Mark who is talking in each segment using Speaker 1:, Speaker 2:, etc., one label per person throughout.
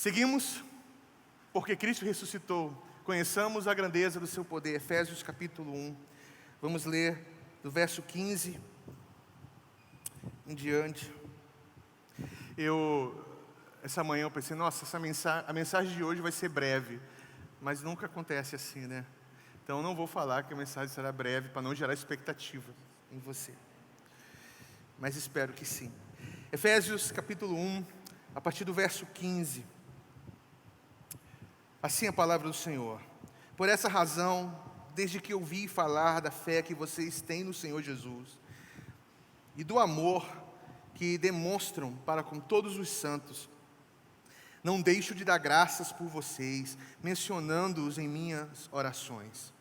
Speaker 1: Seguimos, porque Cristo ressuscitou. Conheçamos a grandeza do seu poder. Efésios capítulo 1. Vamos ler do verso 15 em diante. Essa manhã eu pensei, nossa, a mensagem de hoje vai ser breve. Mas nunca acontece assim, né? Então eu não vou falar que a mensagem será breve, para não gerar expectativa em você. Mas espero que sim. Efésios capítulo 1, a partir do verso 15. Assim é a palavra do Senhor. Por essa razão, desde que ouvi falar da fé que vocês têm no Senhor Jesus e do amor que demonstram para com todos os santos, não deixo de dar graças por vocês, mencionando-os em minhas orações.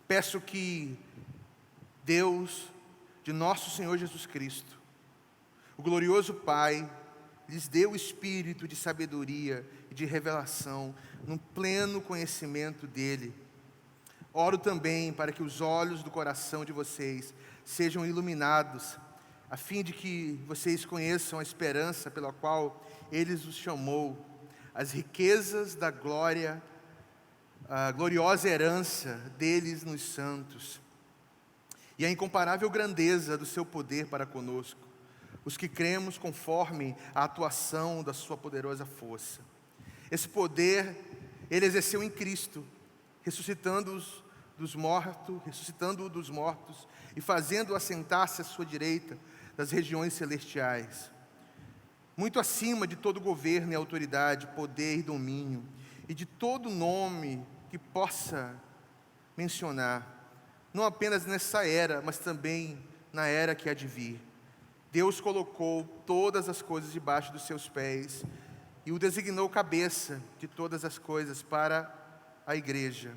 Speaker 1: Peço que Deus, de nosso Senhor Jesus Cristo, o glorioso Pai, lhes dê o espírito de sabedoria e de revelação, no pleno conhecimento dEle. Oro também para que os olhos do coração de vocês sejam iluminados, a fim de que vocês conheçam a esperança pela qual Ele os chamou, as riquezas da glória, a gloriosa herança deles nos santos, e a incomparável grandeza do seu poder para conosco, os que cremos conforme a atuação da sua poderosa força. Esse poder Ele exerceu em Cristo, ressuscitando-o dos mortos e fazendo-o assentar-se à sua direita das regiões celestiais, muito acima de todo governo e autoridade, poder e domínio, e de todo nome que possa mencionar, não apenas nessa era, mas também na era que há de vir. Deus colocou todas as coisas debaixo dos seus pés e o designou cabeça de todas as coisas para a igreja,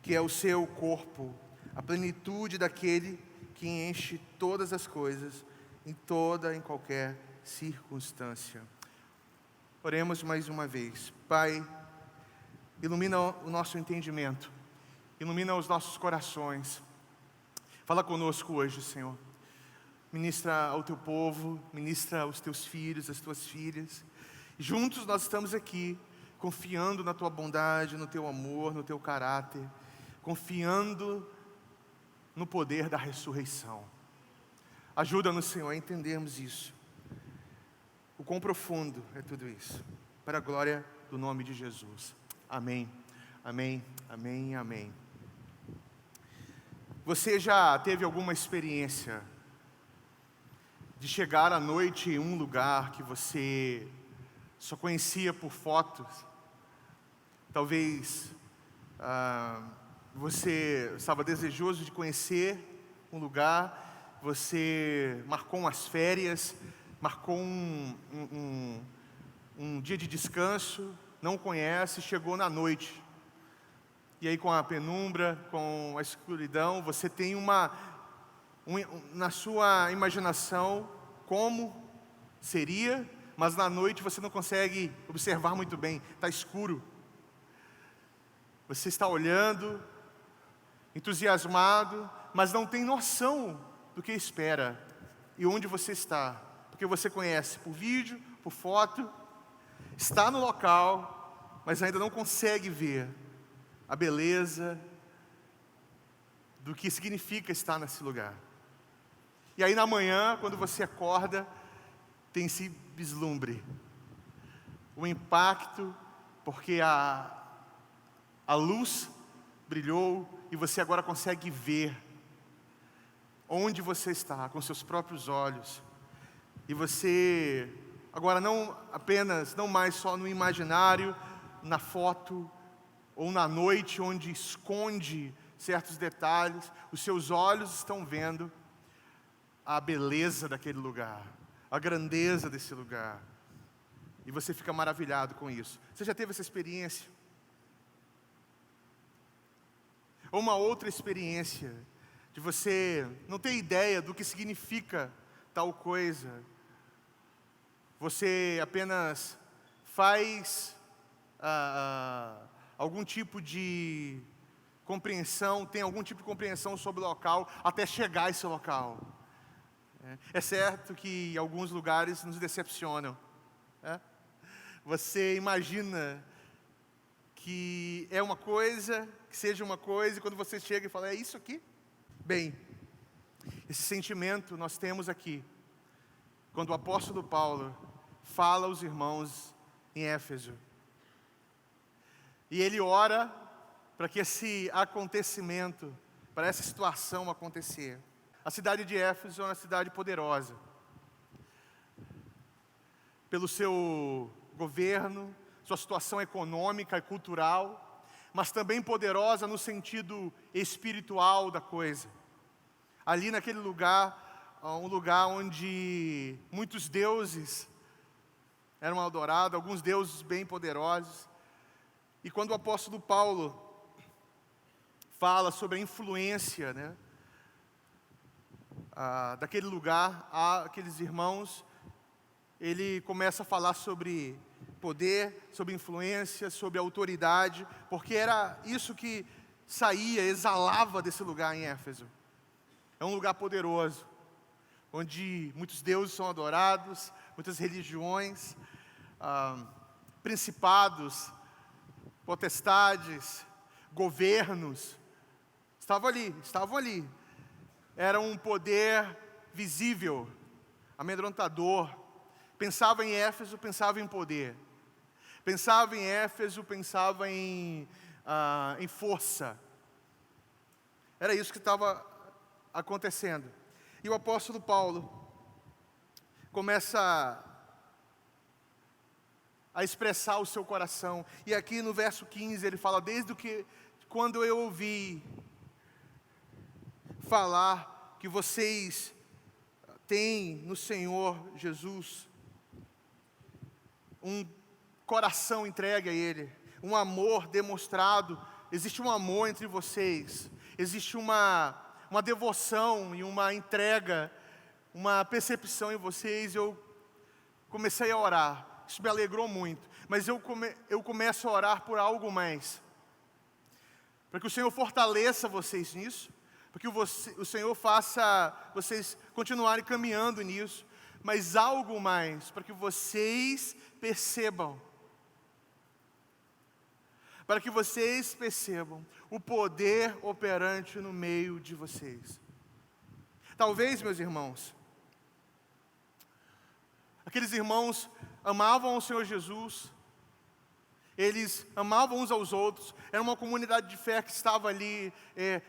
Speaker 1: que é o seu corpo, a plenitude daquele que enche todas as coisas, em qualquer circunstância. Oremos mais uma vez. Pai, ilumina o nosso entendimento, ilumina os nossos corações. Fala conosco hoje, Senhor. Ministra ao teu povo, ministra aos teus filhos, às tuas filhas. Juntos nós estamos aqui, confiando na tua bondade, no teu amor, no teu caráter, confiando no poder da ressurreição. Ajuda-nos, Senhor, a entendermos isso. O quão profundo é tudo isso, para a glória do nome de Jesus. Amém, amém, amém, amém. Você já teve alguma experiência de chegar à noite em um lugar que você só conhecia por fotos? Talvez você estava desejoso de conhecer um lugar, você marcou umas férias, marcou um dia de descanso, não conhece, chegou na noite. E aí com a penumbra, com a escuridão, você tem na sua imaginação como seria, mas na noite você não consegue observar muito bem, está escuro. Você está olhando, entusiasmado, mas não tem noção do que espera e onde você está, porque você conhece por vídeo, por foto, está no local, mas ainda não consegue ver a beleza do que significa estar nesse lugar. E aí na manhã, quando você acorda, tem esse vislumbre, o impacto, porque a luz brilhou e você agora consegue ver onde você está com seus próprios olhos. E você agora não mais só no imaginário, na foto ou na noite onde esconde certos detalhes, os seus olhos estão vendo a beleza daquele lugar, a grandeza desse lugar. E você fica maravilhado com isso. Você já teve essa experiência? Ou uma outra experiência de você não ter ideia do que significa tal coisa. Você apenas faz algum tipo de compreensão, tem algum tipo de compreensão sobre o local até chegar a esse local. É certo que alguns lugares nos decepcionam, Você imagina que é uma coisa, que seja uma coisa, e quando você chega e fala, é isso aqui? Bem, esse sentimento nós temos aqui, quando o apóstolo Paulo fala aos irmãos em Éfeso. E ele ora para que esse acontecimento, para essa situação acontecer. A cidade de Éfeso é uma cidade poderosa, pelo seu governo, sua situação econômica e cultural, mas também poderosa no sentido espiritual da coisa. Ali naquele lugar, um lugar onde muitos deuses eram adorados, alguns deuses bem poderosos. E quando o apóstolo Paulo fala sobre a influência, daquele lugar, aqueles irmãos, ele começa a falar sobre poder, sobre influência, sobre autoridade, porque era isso que saía, exalava desse lugar em Éfeso. É um lugar poderoso, onde muitos deuses são adorados, muitas religiões, principados, potestades, governos, estavam ali. Era um poder visível, amedrontador. Pensava em Éfeso, pensava em poder. Pensava em Éfeso, pensava em força. Era isso que estava acontecendo. E o apóstolo Paulo começa a expressar o seu coração. E aqui no verso 15 ele fala, quando eu ouvi falar que vocês têm no Senhor Jesus um coração entregue a Ele, um amor demonstrado, existe um amor entre vocês, existe uma devoção e uma entrega, uma percepção em vocês. Eu comecei a orar, isso me alegrou muito, mas eu começo a orar por algo mais, para que o Senhor fortaleça vocês nisso, para que o Senhor faça vocês continuarem caminhando nisso, mas algo mais, para que vocês percebam, o poder operante no meio de vocês. Talvez, meus irmãos, aqueles irmãos amavam o Senhor Jesus, eles amavam uns aos outros, era uma comunidade de fé que estava ali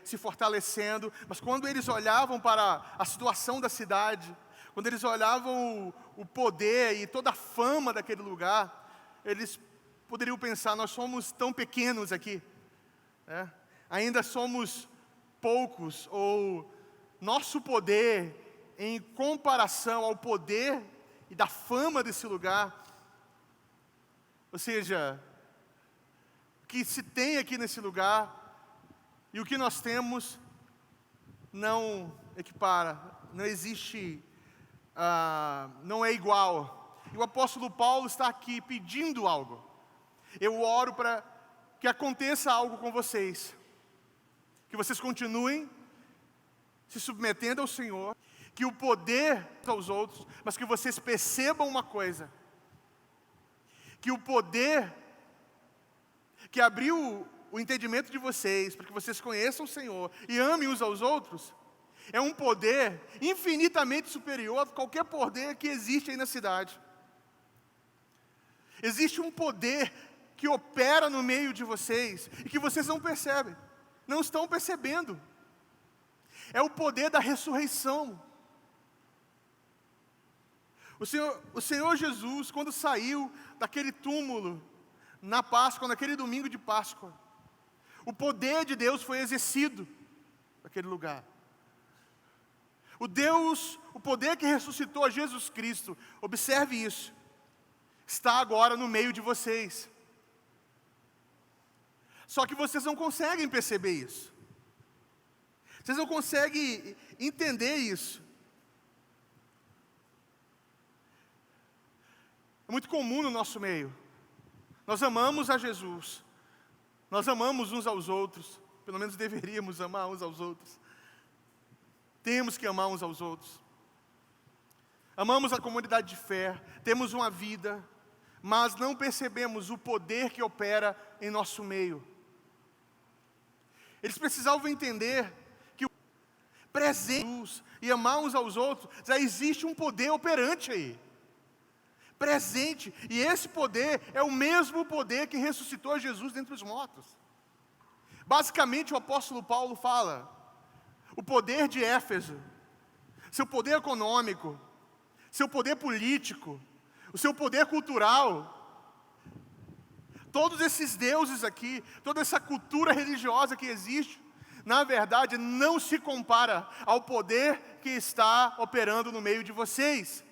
Speaker 1: se fortalecendo, mas quando eles olhavam para a situação da cidade, quando eles olhavam o poder e toda a fama daquele lugar, eles poderiam pensar, nós somos tão pequenos aqui, ainda somos poucos, ou nosso poder em comparação ao poder e da fama desse lugar, ou seja, o que se tem aqui nesse lugar e o que nós temos não equipara, não existe, não é igual. E o apóstolo Paulo está aqui pedindo algo. Eu oro para que aconteça algo com vocês, que vocês continuem se submetendo ao Senhor, que o poder aos outros, mas que vocês percebam uma coisa, que o poder que abriu o entendimento de vocês, para que vocês conheçam o Senhor e amem uns aos outros, é um poder infinitamente superior a qualquer poder que existe aí na cidade. Existe um poder que opera no meio de vocês e que vocês não percebem, não estão percebendo. É o poder da ressurreição. O Senhor Jesus, quando saiu daquele túmulo na Páscoa, naquele domingo de Páscoa, o poder de Deus foi exercido naquele lugar. O poder que ressuscitou a Jesus Cristo, observe isso, está agora no meio de vocês. Só que vocês não conseguem perceber isso. Vocês não conseguem entender isso. É muito comum no nosso meio. Nós amamos a Jesus. Nós amamos uns aos outros. Pelo menos deveríamos amar uns aos outros. Temos que amar uns aos outros. Amamos a comunidade de fé. Temos uma vida. mas não percebemos o poder que opera em nosso meio. Eles precisavam entender que o presente e amar uns aos outros, já existe um poder operante aí. Presente, e esse poder é o mesmo poder que ressuscitou Jesus dentre os mortos. Basicamente, o apóstolo Paulo fala: o poder de Éfeso, seu poder econômico, seu poder político, o seu poder cultural, todos esses deuses aqui, toda essa cultura religiosa que existe, na verdade, não se compara ao poder que está operando no meio de vocês.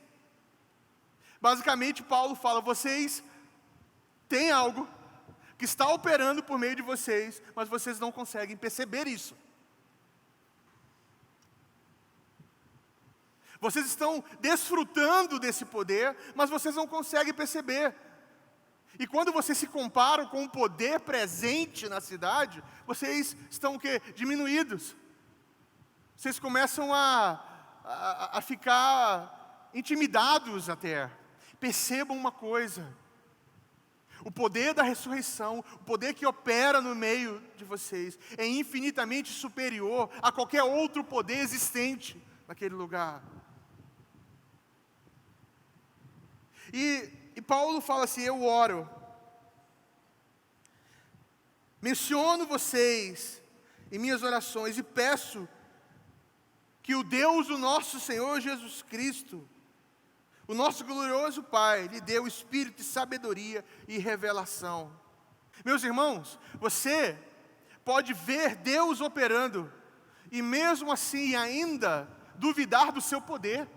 Speaker 1: Basicamente, Paulo fala: vocês têm algo que está operando por meio de vocês, mas vocês não conseguem perceber isso. Vocês estão desfrutando desse poder, mas vocês não conseguem perceber. E quando vocês se comparam com o poder presente na cidade, vocês estão o quê? Diminuídos. Vocês começam a ficar intimidados até. Percebam uma coisa: o poder da ressurreição, o poder que opera no meio de vocês, é infinitamente superior a qualquer outro poder existente naquele lugar. E Paulo fala assim: eu oro, menciono vocês em minhas orações e peço que o Deus do nosso Senhor Jesus Cristo, o nosso glorioso Pai, lhe dê o espírito de sabedoria e revelação. Meus irmãos, você pode ver Deus operando e mesmo assim ainda duvidar do seu poder.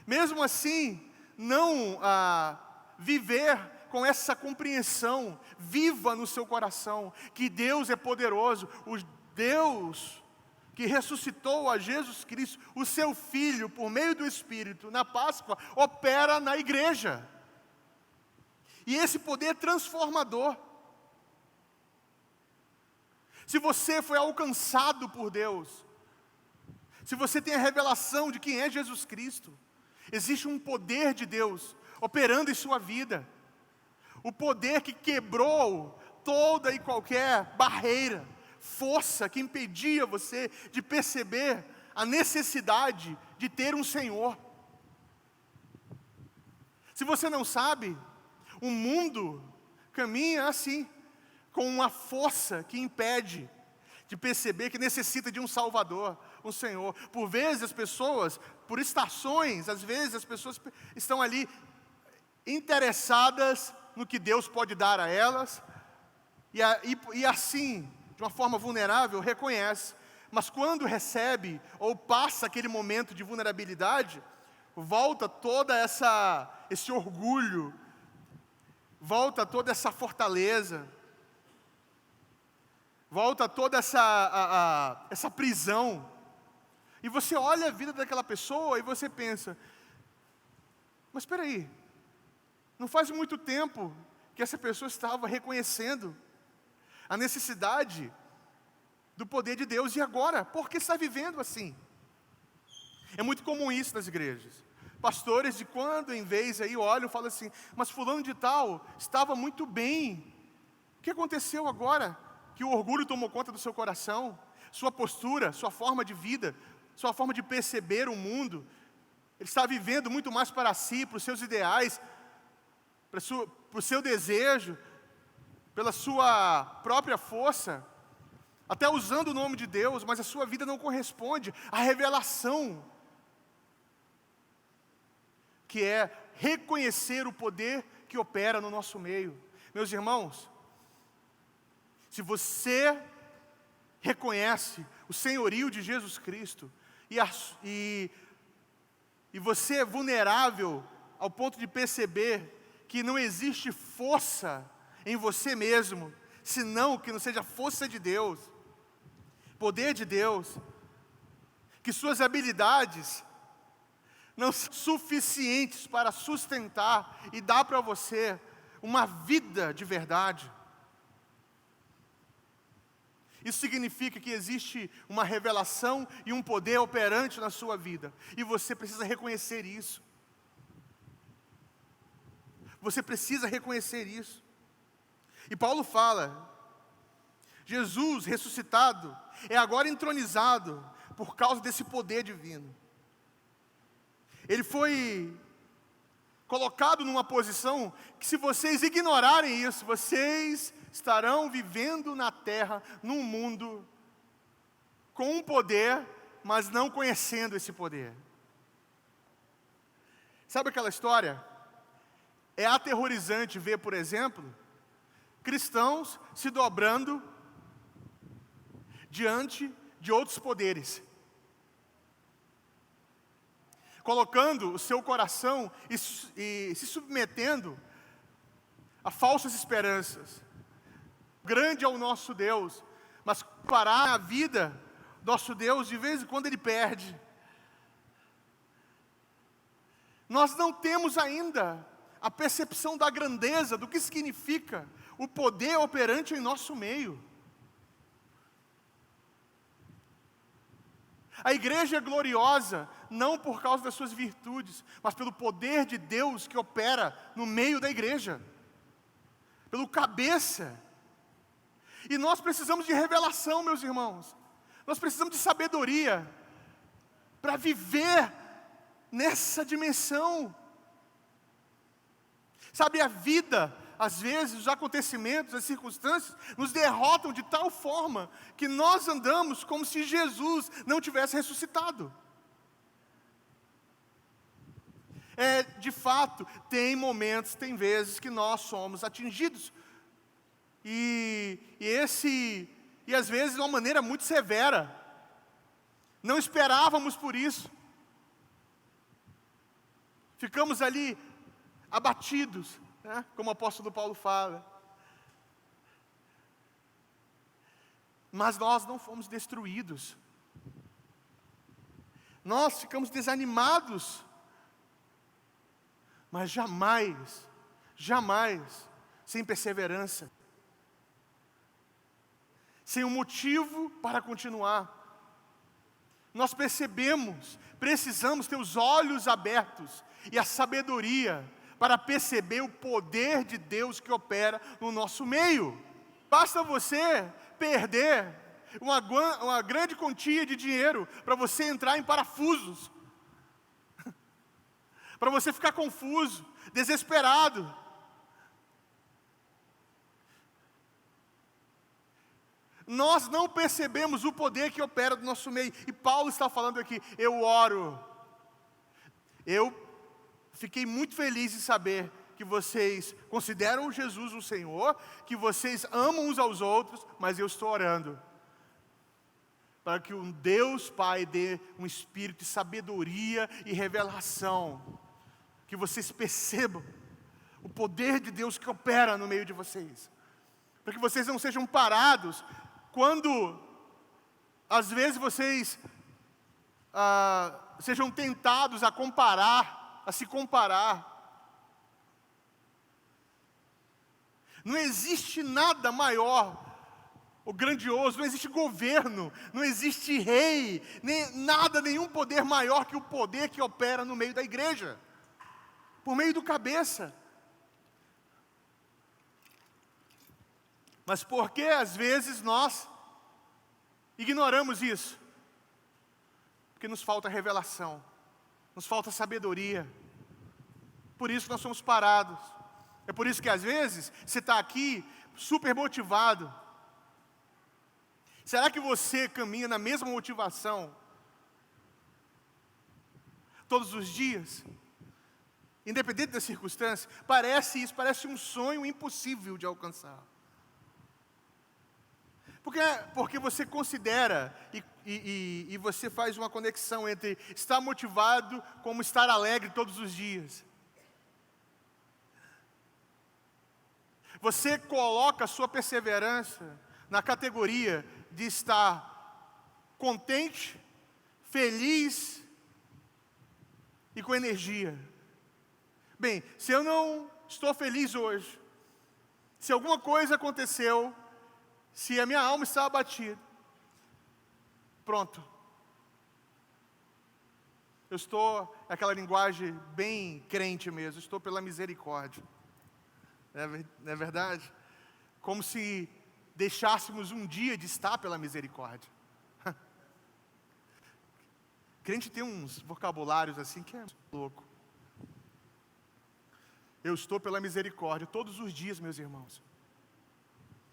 Speaker 1: Mesmo assim, não viver com essa compreensão viva no seu coração, que Deus é poderoso, o Deus que ressuscitou a Jesus Cristo, o seu Filho, por meio do Espírito, na Páscoa, opera na igreja. E esse poder transformador. Se você foi alcançado por Deus, se você tem a revelação de quem é Jesus Cristo, existe um poder de Deus operando em sua vida. O poder que quebrou toda e qualquer barreira, força que impedia você de perceber a necessidade de ter um Senhor. Se você não sabe, o mundo caminha assim, com uma força que impede de perceber que necessita de um Salvador, um Senhor. Por vezes as pessoas, por estações, às vezes as pessoas estão ali interessadas no que Deus pode dar a elas, e assim, de uma forma vulnerável, reconhece. Mas quando recebe, ou passa aquele momento de vulnerabilidade, volta toda esse orgulho, volta toda essa fortaleza, volta toda essa prisão. E você olha a vida daquela pessoa e você pensa: mas espera aí, não faz muito tempo que essa pessoa estava reconhecendo a necessidade do poder de Deus, e agora, por que está vivendo assim? É muito comum isso nas igrejas. Pastores de quando em vez aí olham e falam assim: mas fulano de tal estava muito bem, o que aconteceu agora? Que o orgulho tomou conta do seu coração, sua postura, sua forma de vida, sua forma de perceber o mundo. Ele está vivendo muito mais para si, para os seus ideais, para o seu desejo, pela sua própria força, até usando o nome de Deus, mas a sua vida não corresponde à revelação, que é reconhecer o poder que opera no nosso meio. Meus irmãos, se você reconhece o senhorio de Jesus Cristo, e você é vulnerável ao ponto de perceber que não existe força em você mesmo, senão que não seja força de Deus, poder de Deus, que suas habilidades não são suficientes para sustentar e dar para você uma vida de verdade. Isso significa que existe uma revelação e um poder operante na sua vida, e você precisa reconhecer isso. Você precisa reconhecer isso. E Paulo fala, Jesus ressuscitado é agora entronizado por causa desse poder divino. Ele foi colocado numa posição que, se vocês ignorarem isso, vocês estarão vivendo na terra, num mundo com um poder, mas não conhecendo esse poder. Sabe aquela história? É aterrorizante ver, por exemplo, cristãos se dobrando diante de outros poderes, colocando o seu coração e se submetendo a falsas esperanças. Grande é o nosso Deus, mas parar a vida, nosso Deus, de vez em quando Ele perde. Nós não temos ainda a percepção da grandeza, do que significa o poder operante em nosso meio. A igreja é gloriosa, não por causa das suas virtudes, mas pelo poder de Deus que opera no meio da igreja, pelo cabeça. E nós precisamos de revelação, meus irmãos. Nós precisamos de sabedoria para viver nessa dimensão. Sabe, a vida, às vezes, os acontecimentos, as circunstâncias, nos derrotam de tal forma que nós andamos como se Jesus não tivesse ressuscitado. De fato, tem momentos, tem vezes que nós somos atingidos. E às vezes de uma maneira muito severa. Não esperávamos por isso. Ficamos ali abatidos, né? Como o apóstolo Paulo fala. Mas nós não fomos destruídos. Nós ficamos desanimados. Mas jamais, jamais, sem perseverança, sem um motivo para continuar. Nós precisamos ter os olhos abertos e a sabedoria para perceber o poder de Deus que opera no nosso meio. Basta você perder uma grande quantia de dinheiro para você entrar em parafusos, para você ficar confuso, desesperado. Nós não percebemos o poder que opera no nosso meio. E Paulo está falando aqui, eu oro. Eu fiquei muito feliz em saber que vocês consideram Jesus o Senhor, que vocês amam uns aos outros, mas eu estou orando para que um Deus Pai dê um espírito de sabedoria e revelação, que vocês percebam o poder de Deus que opera no meio de vocês, para que vocês não sejam parados quando, às vezes, vocês sejam tentados a se comparar. Não existe nada maior, o grandioso, não existe governo, não existe rei, nenhum poder maior que o poder que opera no meio da igreja, por meio do cabeça. Mas por que às vezes nós ignoramos isso? Porque nos falta revelação, nos falta sabedoria. Por isso nós somos parados. É por isso que às vezes você está aqui super motivado. Será que você caminha na mesma motivação todos os dias? Independente das circunstâncias, parece um sonho impossível de alcançar. Porque você considera e você faz uma conexão entre estar motivado como estar alegre todos os dias. Você coloca a sua perseverança na categoria de estar contente, feliz e com energia. Bem, se eu não estou feliz hoje, se alguma coisa aconteceu, se a minha alma está abatida, pronto. Eu estou, aquela linguagem bem crente mesmo, estou pela misericórdia. Não é verdade? Como se deixássemos um dia de estar pela misericórdia. Crente tem uns vocabulários assim que é louco. Eu estou pela misericórdia todos os dias, meus irmãos.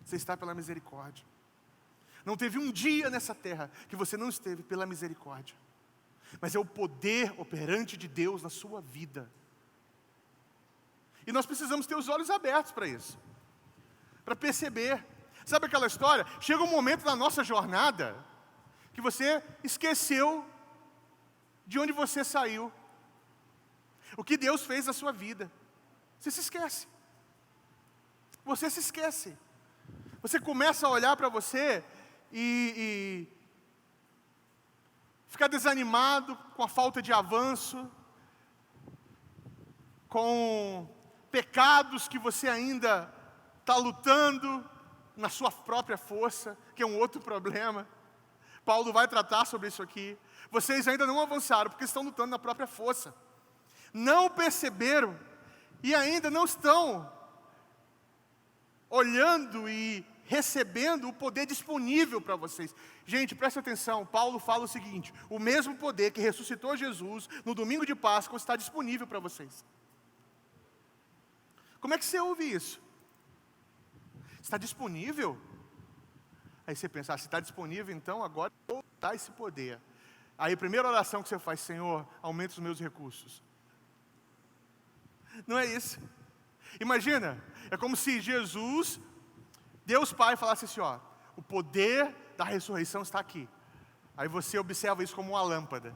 Speaker 1: Você está pela misericórdia. Não teve um dia nessa terra que você não esteve pela misericórdia. Mas é o poder operante de Deus na sua vida. E nós precisamos ter os olhos abertos para isso. Para perceber. Sabe aquela história? Chega um momento na nossa jornada que você esqueceu de onde você saiu. O que Deus fez na sua vida. Você se esquece. Você se esquece. Você começa a olhar para você e ficar desanimado com a falta de avanço, com pecados que você ainda está lutando na sua própria força, que é um outro problema. Paulo vai tratar sobre isso aqui. Vocês ainda não avançaram porque estão lutando na própria força. Não perceberam e ainda não estão olhando e recebendo o poder disponível para vocês. Gente, presta atenção, Paulo fala o seguinte: o mesmo poder que ressuscitou Jesus no domingo de Páscoa está disponível para vocês. Como é que você ouve isso? Está disponível? Aí você pensa, se está disponível, então agora eu vou dar esse poder. Aí a primeira oração que você faz: Senhor, aumenta os meus recursos. Não é isso. Imagina, é como se Jesus, Deus Pai, falasse assim, ó, o poder da ressurreição está aqui. Aí você observa isso como uma lâmpada.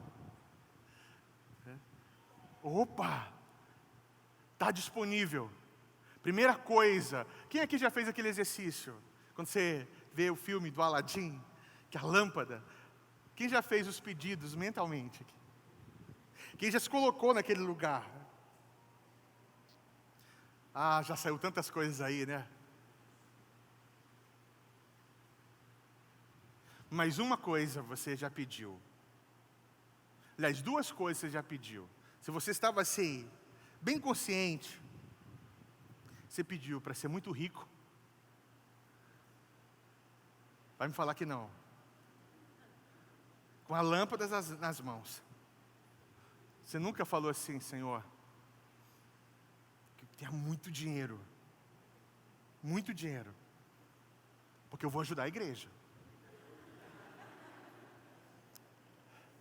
Speaker 1: Opa, está disponível. Primeira coisa, quem aqui já fez aquele exercício? Quando você vê o filme do Aladim, que a lâmpada, quem já fez os pedidos mentalmente? Quem já se colocou naquele lugar? Ah, já saiu tantas coisas aí, né? Mas uma coisa você já pediu. Aliás, duas coisas você já pediu. Se você estava assim, bem consciente, você pediu para ser muito rico. Vai me falar que não. Com a lâmpada nas mãos. Você nunca falou assim, Senhor, que eu tenha muito dinheiro. Muito dinheiro. Porque eu vou ajudar a igreja.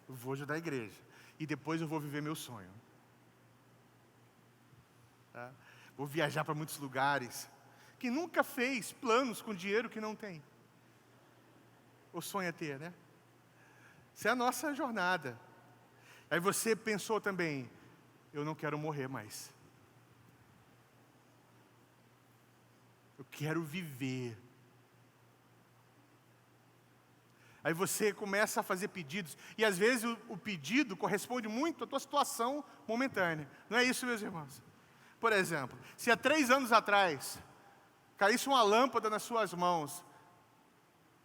Speaker 1: Eu vou ajudar a igreja. E depois eu vou viver meu sonho. Tá? Vou viajar para muitos lugares. Que nunca fez planos com dinheiro que não tem. Ou sonha ter, né? Essa é a nossa jornada. Aí você pensou também, eu não quero morrer mais. Eu quero viver. Aí você começa a fazer pedidos. E às vezes o pedido corresponde muito à tua situação momentânea. Não é isso, meus irmãos? Por exemplo, se há 3 anos atrás caísse uma lâmpada nas suas mãos,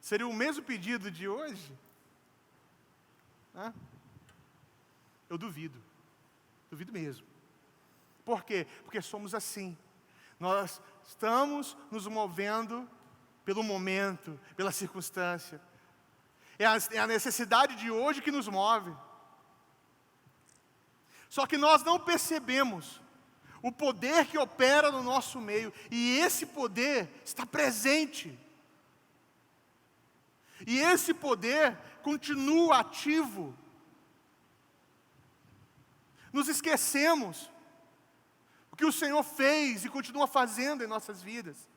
Speaker 1: seria o mesmo pedido de hoje? Hã? Eu duvido. Duvido mesmo. Por quê? Porque somos assim. Nós estamos nos movendo pelo momento, pela circunstância. É a necessidade de hoje que nos move. Só que nós não percebemos o poder que opera no nosso meio. E esse poder está presente. E esse poder continua ativo. Nos esquecemos o que o Senhor fez e continua fazendo em nossas vidas.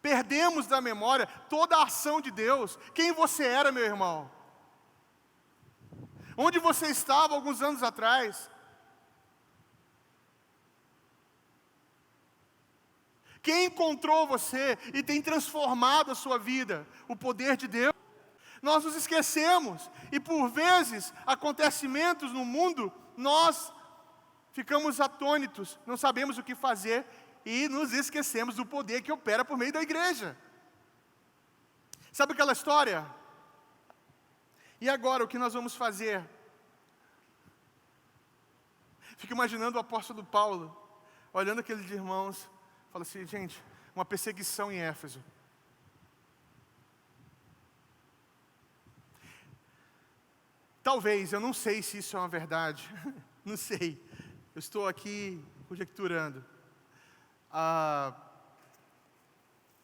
Speaker 1: Perdemos da memória toda a ação de Deus. Quem você era, meu irmão? Onde você estava alguns anos atrás? Quem encontrou você e tem transformado a sua vida? O poder de Deus. Nós nos esquecemos. E por vezes, acontecimentos no mundo, nós ficamos atônitos, não sabemos o que fazer e nos esquecemos do poder que opera por meio da igreja. Sabe aquela história? E agora, o que nós vamos fazer? Fico imaginando o apóstolo Paulo, olhando aqueles irmãos, Fala assim, gente, uma perseguição em Éfeso. Talvez, eu não sei se isso é uma verdade, não sei, eu estou aqui conjecturando.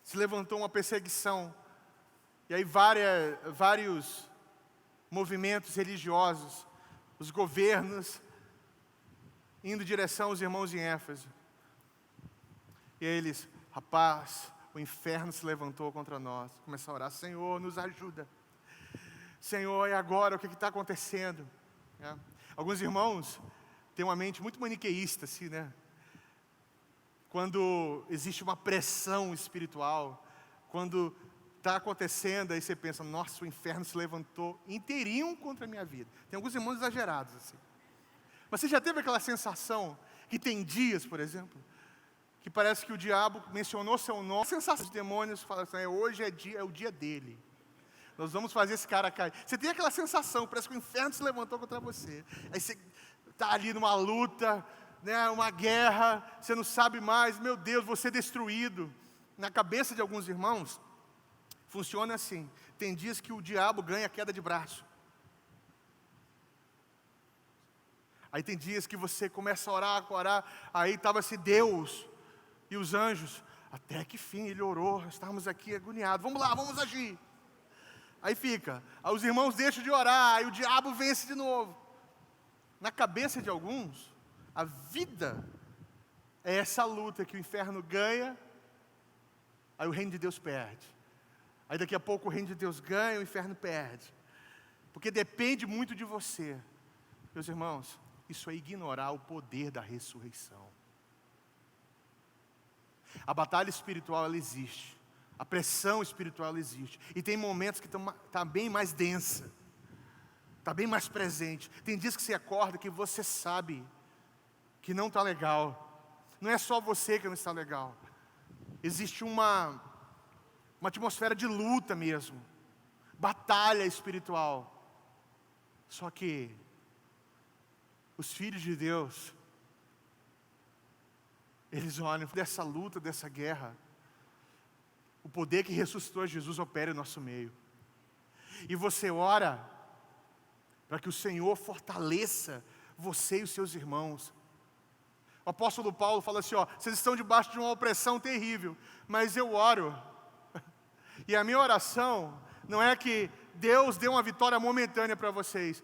Speaker 1: Se levantou uma perseguição, e aí vários movimentos religiosos, os governos, indo em direção aos irmãos em Éfeso. E aí eles, rapaz, o inferno se levantou contra nós. Começaram a orar, Senhor, nos ajuda. Senhor, e agora, o que está acontecendo? Alguns irmãos têm uma mente muito maniqueísta, assim, né? Quando existe uma pressão espiritual, quando está acontecendo, aí você pensa, nossa, o inferno se levantou inteirinho contra a minha vida. Tem alguns irmãos exagerados, assim. Mas você já teve aquela sensação que tem dias, por exemplo, que parece que o diabo mencionou seu nome, a sensação dos demônios, fala assim, hoje é o dia dele. Nós vamos fazer esse cara cair. Você tem aquela sensação, parece que o inferno se levantou contra você. Aí você está ali numa luta, né, uma guerra, você não sabe mais, meu Deus, você destruído. Na cabeça de alguns irmãos, funciona assim. Tem dias que o diabo ganha queda de braço. Aí tem dias que você começa a orar, aí estava-se Deus e os anjos. Até que fim ele orou, estávamos aqui agoniados. Vamos lá, vamos agir. Aí fica, aí os irmãos deixam de orar, aí o diabo vence de novo. Na cabeça de alguns, a vida é essa luta que o inferno ganha, aí o reino de Deus perde. Aí daqui a pouco o reino de Deus ganha, o inferno perde. Porque depende muito de você. Meus irmãos, isso é ignorar o poder da ressurreição. A batalha espiritual, ela existe. A pressão espiritual existe. E tem momentos que está bem mais densa. Está bem mais presente. Tem dias que você acorda que você sabe que não está legal. Não é só você que não está legal. Existe uma atmosfera de luta mesmo. Batalha espiritual. Só que os filhos de Deus, eles olham dessa luta, dessa guerra. O poder que ressuscitou Jesus opera em nosso meio. E você ora para que o Senhor fortaleça você e os seus irmãos. O apóstolo Paulo fala assim, vocês estão debaixo de uma opressão terrível, mas eu oro. E a minha oração não é que Deus dê uma vitória momentânea para vocês.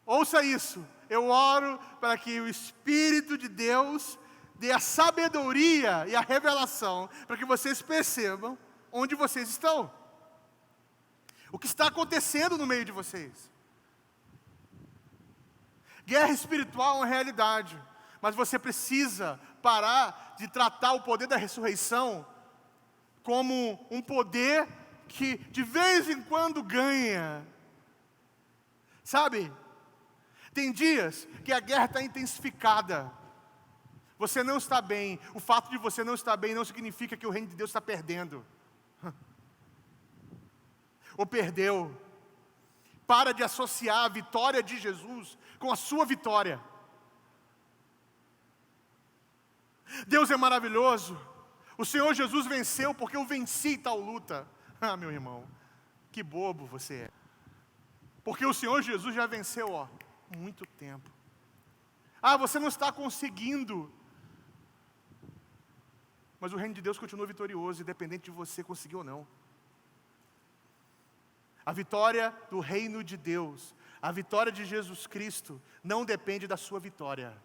Speaker 1: Ouça isso, eu oro para que o Espírito de Deus dê a sabedoria e a revelação, para que vocês percebam onde vocês estão. O que está acontecendo no meio de vocês. Guerra espiritual é uma realidade, mas você precisa parar de tratar o poder da ressurreição como um poder que de vez em quando ganha. Sabe? Tem dias que a guerra está intensificada. Você não está bem. O fato de você não estar bem não significa que o reino de Deus está perdendo. Ou perdeu. Para de associar a vitória de Jesus com a sua vitória. Deus é maravilhoso. O Senhor Jesus venceu porque eu venci tal luta. Ah, meu irmão, que bobo você é. Porque o Senhor Jesus já venceu, há muito tempo. Ah, você não está conseguindo. Mas o reino de Deus continua vitorioso, independente de você conseguir ou não. A vitória do reino de Deus, a vitória de Jesus Cristo, não depende da sua vitória.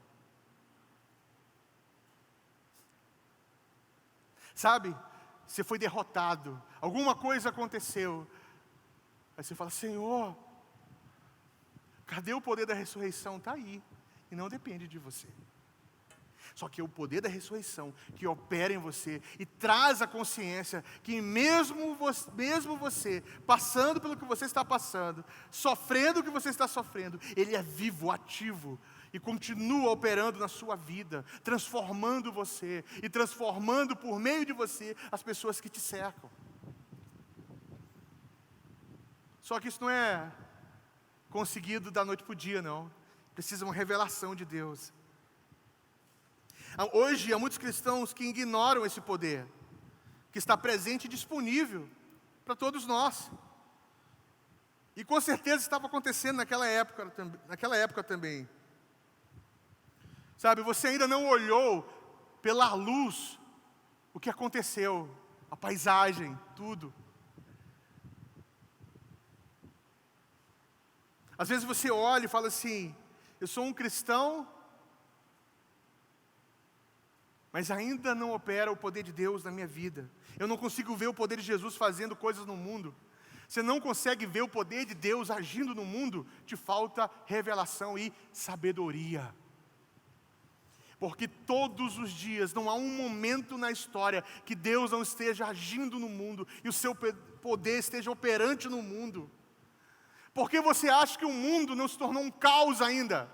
Speaker 1: Sabe, você foi derrotado, alguma coisa aconteceu. Aí você fala, Senhor, cadê o poder da ressurreição? Está aí, e não depende de você. Só que é o poder da ressurreição que opera em você e traz a consciência que mesmo você passando pelo que você está passando, sofrendo o que você está sofrendo, Ele é vivo, ativo e continua operando na sua vida, transformando você e transformando por meio de você as pessoas que te cercam. Só que isso não é conseguido da noite para o dia, não. Precisa uma revelação de Deus. Hoje há muitos cristãos que ignoram esse poder, que está presente e disponível para todos nós. E com certeza estava acontecendo naquela época também. Sabe, você ainda não olhou pela luz o que aconteceu, a paisagem, tudo. Às vezes você olha e fala assim: eu sou um cristão, mas ainda não opera o poder de Deus na minha vida. Eu não consigo ver o poder de Jesus fazendo coisas no mundo. Você não consegue ver o poder de Deus agindo no mundo, te falta revelação e sabedoria. Porque todos os dias, não há um momento na história que Deus não esteja agindo no mundo e o seu poder esteja operante no mundo. Por que você acha que o mundo não se tornou um caos ainda?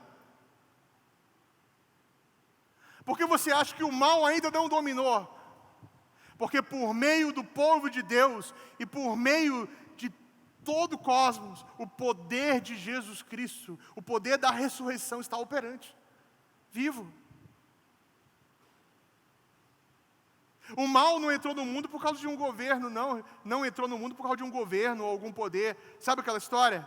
Speaker 1: Por que você acha que o mal ainda não dominou? Porque por meio do povo de Deus e por meio de todo o cosmos, o poder de Jesus Cristo, o poder da ressurreição está operante, vivo. O mal não entrou no mundo por causa de um governo, não entrou no mundo por causa de um governo ou algum poder. Sabe aquela história?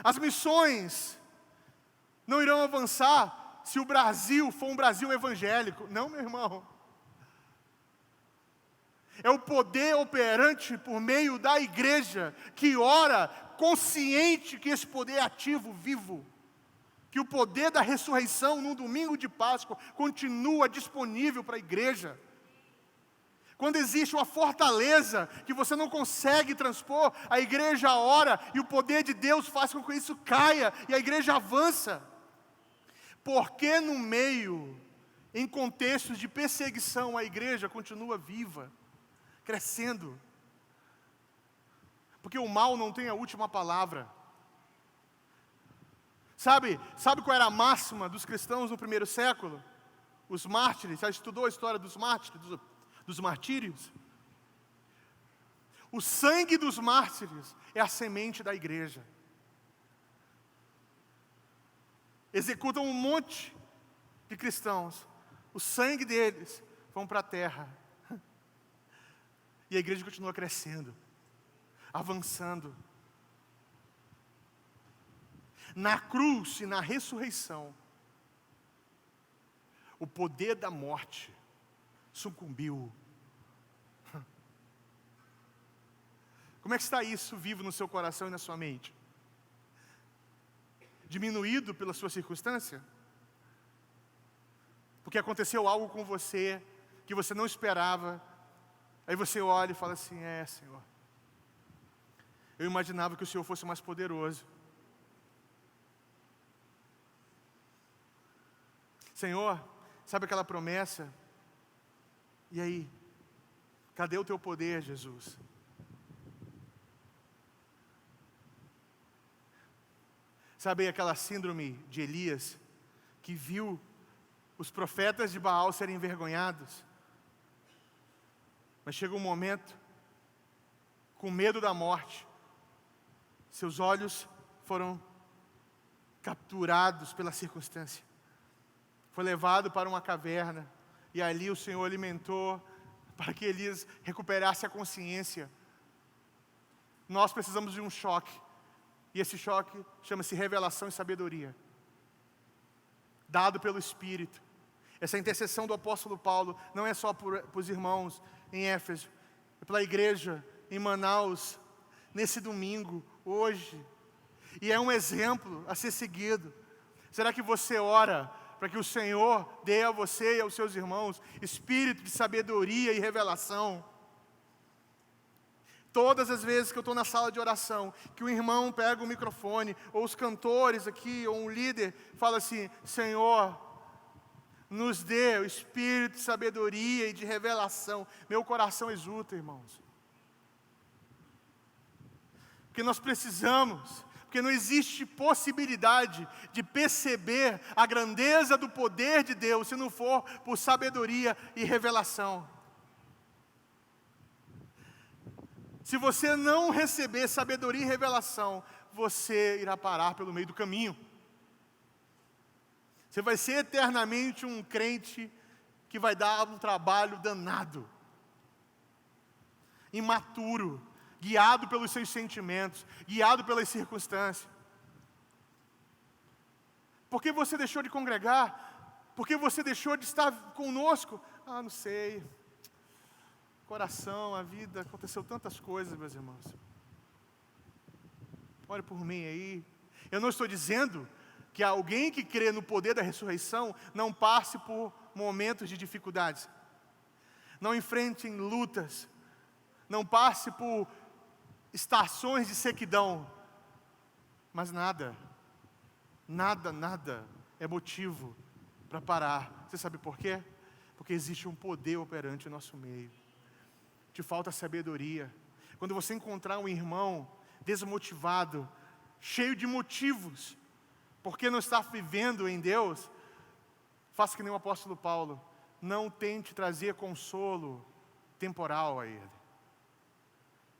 Speaker 1: As missões não irão avançar se o Brasil for um Brasil evangélico. Não, meu irmão. É o poder operante por meio da igreja, que ora consciente que esse poder é ativo, vivo. Que o poder da ressurreição no domingo de Páscoa continua disponível para a igreja. Quando existe uma fortaleza que você não consegue transpor, a igreja ora e o poder de Deus faz com que isso caia e a igreja avança. Porque no meio, em contextos de perseguição, a igreja continua viva, crescendo. Porque o mal não tem a última palavra. Sabe qual era a máxima dos cristãos no primeiro século? Os mártires, já estudou a história dos mártires, dos martírios? O sangue dos mártires é a semente da igreja. Executam um monte de cristãos, o sangue deles vão para a terra. E a igreja continua crescendo, avançando. Na cruz e na ressurreição, o poder da morte sucumbiu. Como é que está isso vivo no seu coração e na sua mente? Diminuído pela sua circunstância? Porque aconteceu algo com você que você não esperava. Aí você olha e fala assim: Senhor, eu imaginava que o Senhor fosse mais poderoso. Senhor, sabe aquela promessa? E aí? Cadê o teu poder, Jesus? Sabe aquela síndrome de Elias, que viu os profetas de Baal serem envergonhados? Mas chega um momento, com medo da morte, seus olhos foram capturados pela circunstância. Foi levado para uma caverna, e ali o Senhor alimentou, para que Elias recuperasse a consciência. Nós precisamos de um choque, e esse choque chama-se revelação e sabedoria, dado pelo Espírito. Essa intercessão do apóstolo Paulo não é só para os irmãos em Éfeso, é pela igreja em Manaus, nesse domingo, hoje, e é um exemplo a ser seguido. Será que você ora para que o Senhor dê a você e aos seus irmãos espírito de sabedoria e revelação? Todas as vezes que eu estou na sala de oração, que o irmão pega o microfone, ou os cantores aqui, ou um líder, fala assim: Senhor, nos dê o espírito de sabedoria e de revelação. Meu coração exulta, irmãos. Porque nós precisamos, porque não existe possibilidade de perceber a grandeza do poder de Deus se não for por sabedoria e revelação. Se você não receber sabedoria e revelação, você irá parar pelo meio do caminho. Você vai ser eternamente um crente que vai dar um trabalho danado, imaturo, guiado pelos seus sentimentos, guiado pelas circunstâncias. Por que você deixou de congregar? Por que você deixou de estar conosco? Não sei. Coração, a vida, aconteceu tantas coisas, meus irmãos. Ore por mim aí. Eu não estou dizendo que alguém que crê no poder da ressurreição não passe por momentos de dificuldades, não enfrente lutas, não passe por estações de sequidão, mas nada é motivo para parar. Você sabe por quê? Porque existe um poder operante no nosso meio. Te falta sabedoria. Quando você encontrar um irmão desmotivado, cheio de motivos, porque não está vivendo em Deus, faça que nem o apóstolo Paulo, não tente trazer consolo temporal a ele.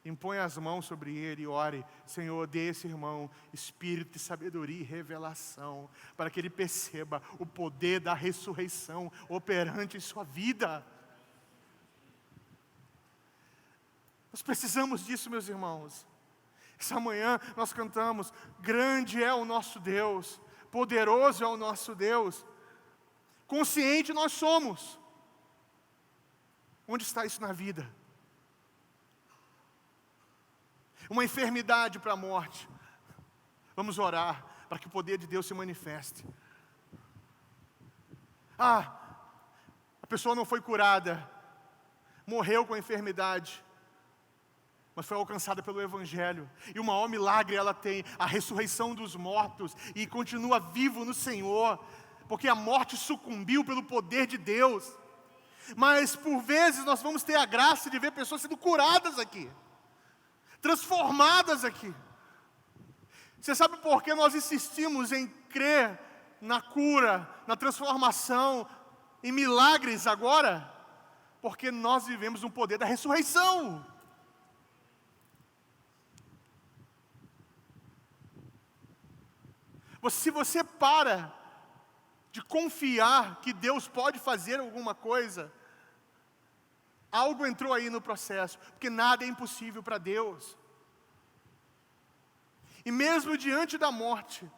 Speaker 1: Imponha as mãos sobre ele e ore: Senhor, dê a esse irmão espírito de sabedoria e revelação, para que ele perceba o poder da ressurreição operante em sua vida. Nós precisamos disso, meus irmãos. Essa manhã nós cantamos: grande é o nosso Deus, poderoso é o nosso Deus. Consciente nós somos. Onde está isso na vida? Uma enfermidade para a morte. Vamos orar para que o poder de Deus se manifeste. A pessoa não foi curada, morreu com a enfermidade, mas foi alcançada pelo Evangelho. E o maior milagre ela tem, a ressurreição dos mortos, e continua vivo no Senhor, porque a morte sucumbiu pelo poder de Deus. Mas por vezes nós vamos ter a graça de ver pessoas sendo curadas aqui, transformadas aqui. Você sabe por que nós insistimos em crer na cura, na transformação, em milagres agora? Porque nós vivemos no poder da ressurreição. Se você para de confiar que Deus pode fazer alguma coisa, algo entrou aí no processo, porque nada é impossível para Deus. E mesmo diante da morte,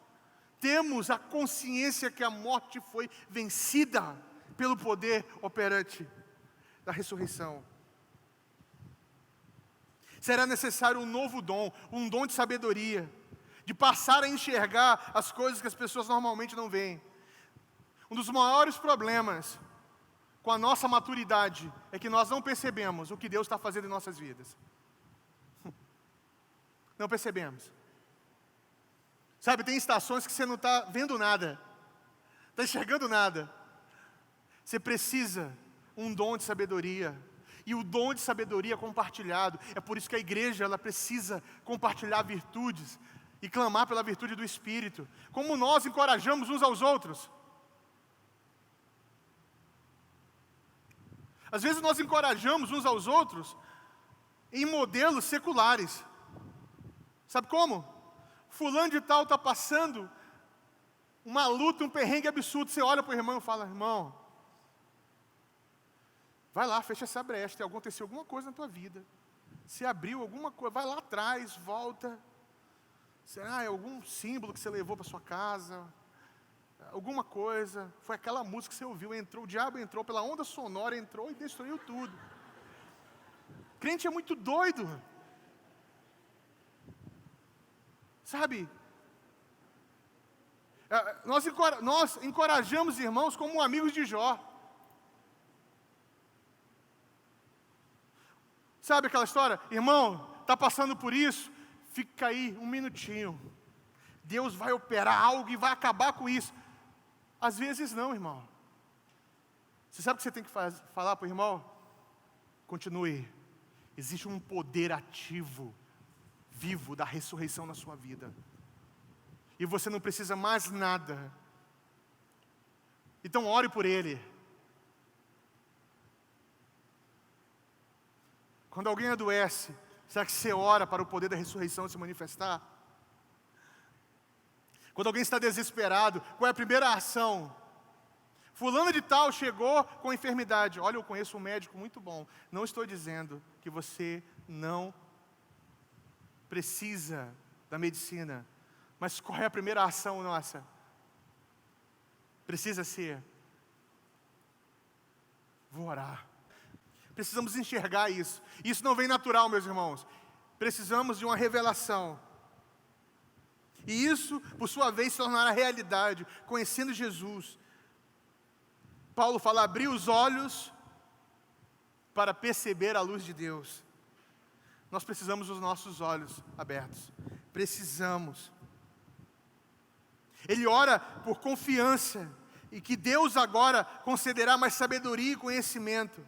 Speaker 1: temos a consciência que a morte foi vencida pelo poder operante da ressurreição. Será necessário um novo dom, um dom de sabedoria, de passar a enxergar as coisas que as pessoas normalmente não veem. Um dos maiores problemas com a nossa maturidade é que nós não percebemos o que Deus está fazendo em nossas vidas. Não percebemos. Sabe, tem estações que você não está vendo nada, está enxergando nada. Você precisa um dom de sabedoria. E o dom de sabedoria é compartilhado. É por isso que a igreja ela precisa compartilhar virtudes e clamar pela virtude do Espírito. Como nós encorajamos uns aos outros. Às vezes nós encorajamos uns aos outros em modelos seculares. Sabe como? Fulano de tal está passando uma luta, um perrengue absurdo. Você olha para o irmão e fala: irmão, vai lá, fecha essa brecha. Aconteceu alguma coisa na tua vida. Se abriu alguma coisa, vai lá atrás, volta. Será é algum símbolo que você levou para sua casa? Alguma coisa, foi aquela música que você ouviu, o diabo entrou pela onda sonora, entrou e destruiu tudo. Crente é muito doido. Sabe? Nós encorajamos irmãos como amigos de Jó. Sabe aquela história? Irmão, está passando por isso? Fica aí um minutinho. Deus vai operar algo e vai acabar com isso. Às vezes não, irmão. Você sabe o que você tem que falar para o irmão? Continue. Existe um poder ativo, vivo, da ressurreição na sua vida. E você não precisa mais nada. Então ore por ele. Quando alguém adoece, será que você ora para o poder da ressurreição se manifestar? Quando alguém está desesperado, qual é a primeira ação Fulano de tal chegou com enfermidade. Olha, eu conheço um médico muito bom. Não estou dizendo que você não precisa da medicina. Mas qual é a primeira ação nossa? Precisa ser: vou orar. Precisamos enxergar isso. Isso não vem natural, meus irmãos. Precisamos de uma revelação. E isso, por sua vez, se tornará realidade, conhecendo Jesus. Paulo fala: abrir os olhos para perceber a luz de Deus. Nós precisamos dos nossos olhos abertos. Precisamos. Ele ora por confiança, e que Deus agora concederá mais sabedoria e conhecimento.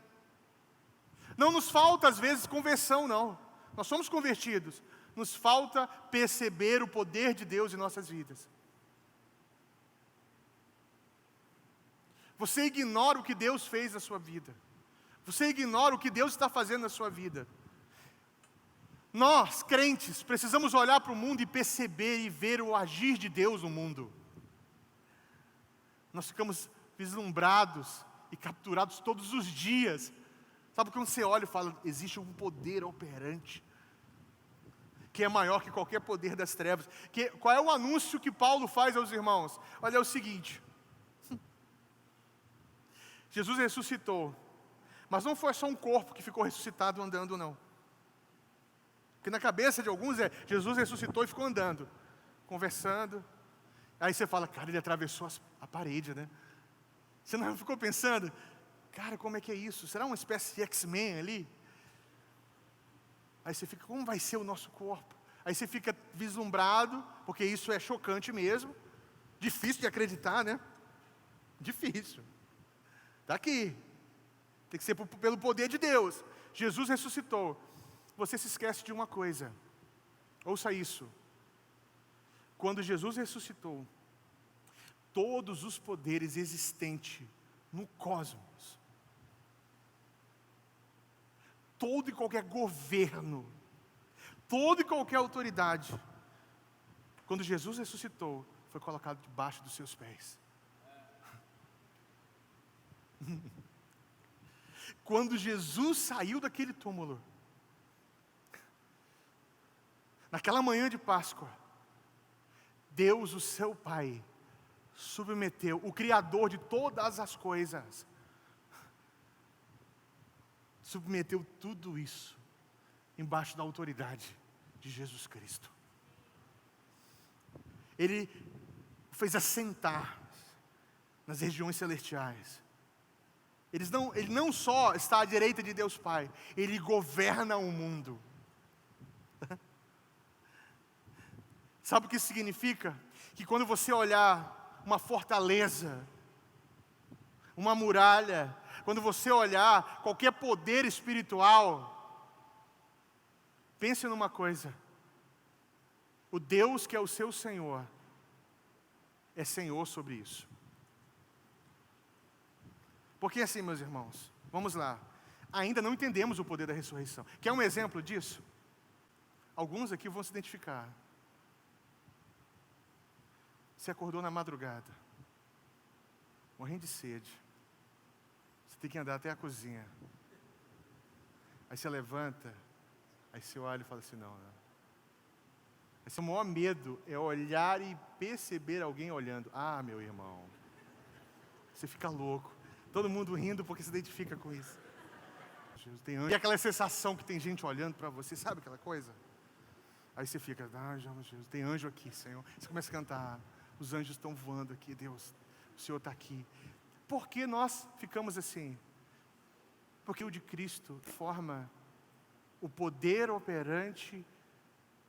Speaker 1: Não nos falta, às vezes, conversão, não. Nós somos convertidos. Nos falta perceber o poder de Deus em nossas vidas. Você ignora o que Deus fez na sua vida. Você ignora o que Deus está fazendo na sua vida. Nós, crentes, precisamos olhar para o mundo e perceber e ver o agir de Deus no mundo. Nós ficamos vislumbrados e capturados todos os dias. Sabe quando você olha e fala: existe um poder operante que é maior que qualquer poder das trevas. Qual é o anúncio que Paulo faz aos irmãos? Olha, é o seguinte: Jesus ressuscitou, mas não foi só um corpo que ficou ressuscitado andando, não. Porque na cabeça de alguns Jesus ressuscitou e ficou andando, conversando. Aí você fala: cara, ele atravessou a parede, né? Você não ficou pensando: cara, como é que é isso? Será uma espécie de X-Men ali? Aí você fica: como vai ser o nosso corpo? Aí você fica vislumbrado, porque isso é chocante mesmo. Difícil de acreditar, né? Difícil. Está aqui. Tem que ser pelo poder de Deus. Jesus ressuscitou. Você se esquece de uma coisa. Ouça isso. Quando Jesus ressuscitou, todos os poderes existentes no cosmos, todo e qualquer governo, toda e qualquer autoridade, quando Jesus ressuscitou, foi colocado debaixo dos seus pés. Quando Jesus saiu daquele túmulo, naquela manhã de Páscoa, Deus, o seu Pai, submeteu o Criador de todas as coisas, submeteu tudo isso embaixo da autoridade de Jesus Cristo. Ele fez assentar nas regiões celestiais. Ele não só está à direita de Deus Pai, Ele governa o mundo. Sabe o que isso significa? Que quando você olhar uma fortaleza, uma muralha, quando você olhar qualquer poder espiritual, pense numa coisa: o Deus que é o seu Senhor, é Senhor sobre isso. Porque assim, meus irmãos, vamos lá, ainda não entendemos o poder da ressurreição. Quer um exemplo disso? Alguns aqui vão se identificar. Você acordou na madrugada, morrendo de sede. Você tem que andar até a cozinha. Aí você levanta, aí você olha e fala assim: não. Aí seu maior medo é olhar e perceber alguém olhando. Ah, meu irmão. Você fica louco. Todo mundo rindo porque se identifica com isso. Tem anjo. E aquela sensação que tem gente olhando para você, sabe aquela coisa? Aí você fica: ah, Jesus, tem anjo aqui, Senhor. Você começa a cantar: os anjos estão voando aqui, Deus, o Senhor está aqui. Por que nós ficamos assim? Porque o de Cristo forma o poder operante,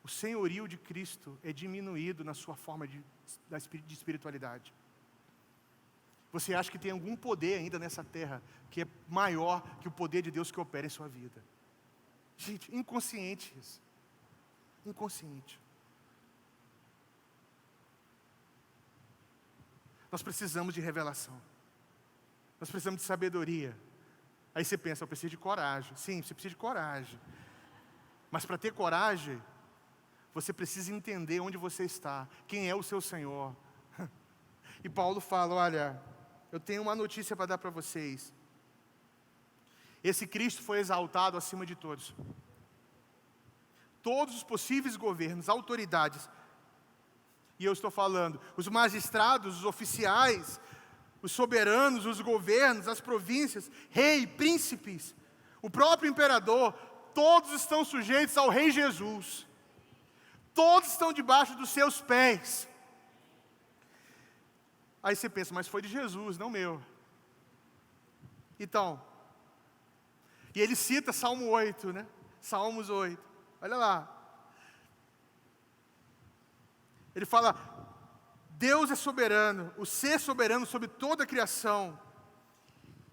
Speaker 1: o senhorio de Cristo é diminuído na sua forma de espiritualidade. Você acha que tem algum poder ainda nessa terra que é maior que o poder de Deus que opera em sua vida? Gente, inconsciente isso. Inconsciente. Nós precisamos de revelação. Nós precisamos de sabedoria. Aí você pensa: eu preciso de coragem. Sim, você precisa de coragem. Mas para ter coragem, você precisa entender onde você está, quem é o seu Senhor. E Paulo fala: olha, eu tenho uma notícia para dar para vocês. Esse Cristo foi exaltado acima de todos. Todos os possíveis governos, autoridades, e eu estou falando, os magistrados, os oficiais, os soberanos, os governos, as províncias, rei, príncipes, o próprio imperador, todos estão sujeitos ao Rei Jesus. Todos estão debaixo dos seus pés. Aí você pensa, mas foi de Jesus, não meu. Então, e ele cita Salmo 8, né? Salmos 8. Olha lá. Ele fala, Deus é soberano, o ser soberano sobre toda a criação.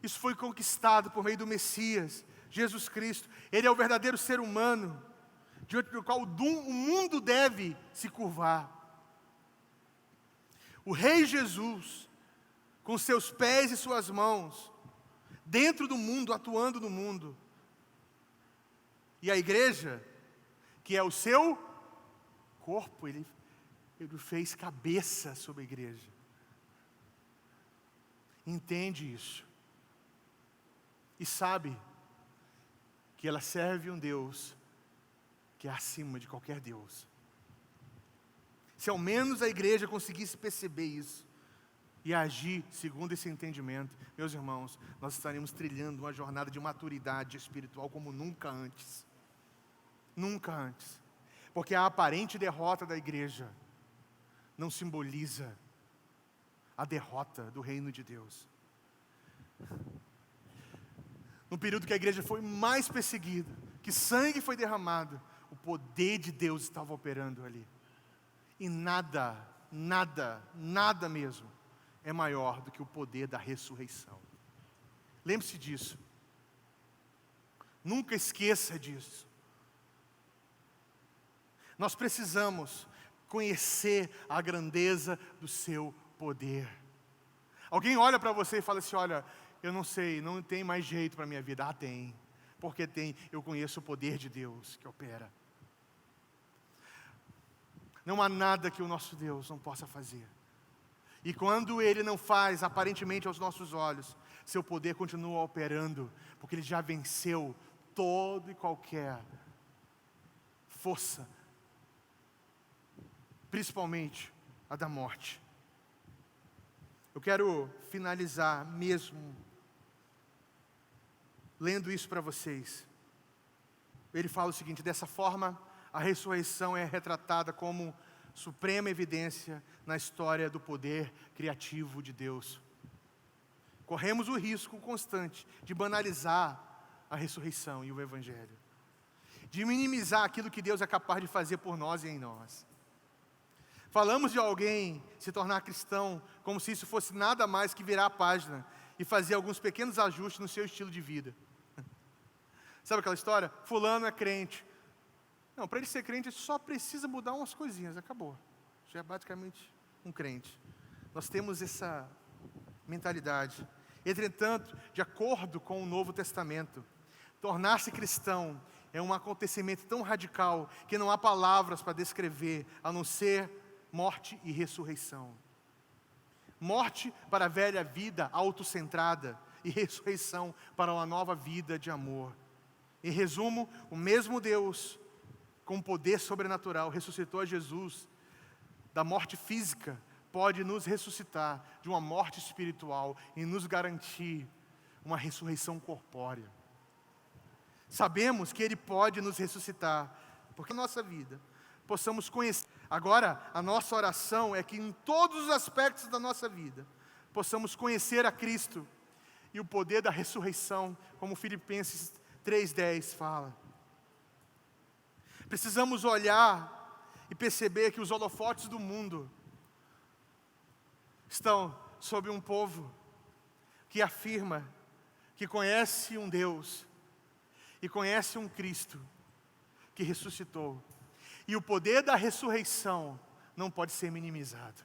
Speaker 1: Isso foi conquistado por meio do Messias, Jesus Cristo. Ele é o verdadeiro ser humano, diante do qual o mundo deve se curvar. O Rei Jesus, com seus pés e suas mãos, dentro do mundo, atuando no mundo. E a igreja, que é o seu corpo, ele fez cabeça sobre a igreja. Entende isso. E sabe que ela serve um Deus que é acima de qualquer Deus. Se ao menos a igreja conseguisse perceber isso e agir segundo esse entendimento, meus irmãos, nós estaremos trilhando uma jornada de maturidade espiritual como nunca antes. Nunca antes. Porque a aparente derrota da igreja não simboliza a derrota do reino de Deus. No período que a igreja foi mais perseguida, que sangue foi derramado, o poder de Deus estava operando ali. E nada mesmo é maior do que o poder da ressurreição. Lembre-se disso. Nunca esqueça disso. Nós precisamos conhecer a grandeza do seu poder. Alguém olha para você e fala assim, olha, eu não sei, não tem mais jeito para a minha vida. Ah, tem. Porque tem, eu conheço o poder de Deus que opera. Não há nada que o nosso Deus não possa fazer. E quando Ele não faz, aparentemente aos nossos olhos, seu poder continua operando, porque Ele já venceu todo e qualquer força, principalmente a da morte. Eu quero finalizar mesmo lendo isso para vocês. Ele fala o seguinte, dessa forma, a ressurreição é retratada como suprema evidência na história do poder criativo de Deus. Corremos o risco constante de banalizar a ressurreição e o Evangelho, de minimizar aquilo que Deus é capaz de fazer por nós e em nós. Falamos de alguém se tornar cristão como se isso fosse nada mais que virar a página e fazer alguns pequenos ajustes no seu estilo de vida. Sabe aquela história? Fulano é crente. Não, para ele ser crente, ele só precisa mudar umas coisinhas, acabou. Já é basicamente um crente. Nós temos essa mentalidade. Entretanto, de acordo com o Novo Testamento, tornar-se cristão é um acontecimento tão radical que não há palavras para descrever, a não ser morte e ressurreição. Morte para a velha vida autocentrada e ressurreição para uma nova vida de amor. Em resumo, o mesmo Deus, com poder sobrenatural, ressuscitou a Jesus da morte física, pode nos ressuscitar de uma morte espiritual e nos garantir uma ressurreição corpórea. Sabemos que Ele pode nos ressuscitar, porque a nossa vida possamos conhecer. Agora, a nossa oração é que em todos os aspectos da nossa vida, possamos conhecer a Cristo e o poder da ressurreição, como Filipenses 3:10 fala. Precisamos olhar e perceber que os holofotes do mundo estão sobre um povo que afirma que conhece um Deus e conhece um Cristo que ressuscitou. E o poder da ressurreição não pode ser minimizado.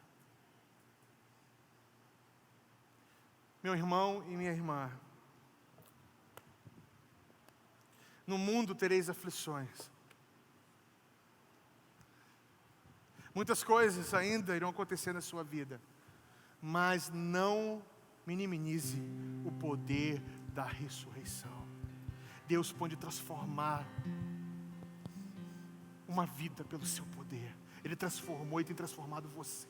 Speaker 1: Meu irmão e minha irmã, no mundo tereis aflições. Muitas coisas ainda irão acontecer na sua vida, mas não minimize o poder da ressurreição. Deus pode transformar uma vida pelo seu poder. Ele transformou e tem transformado você.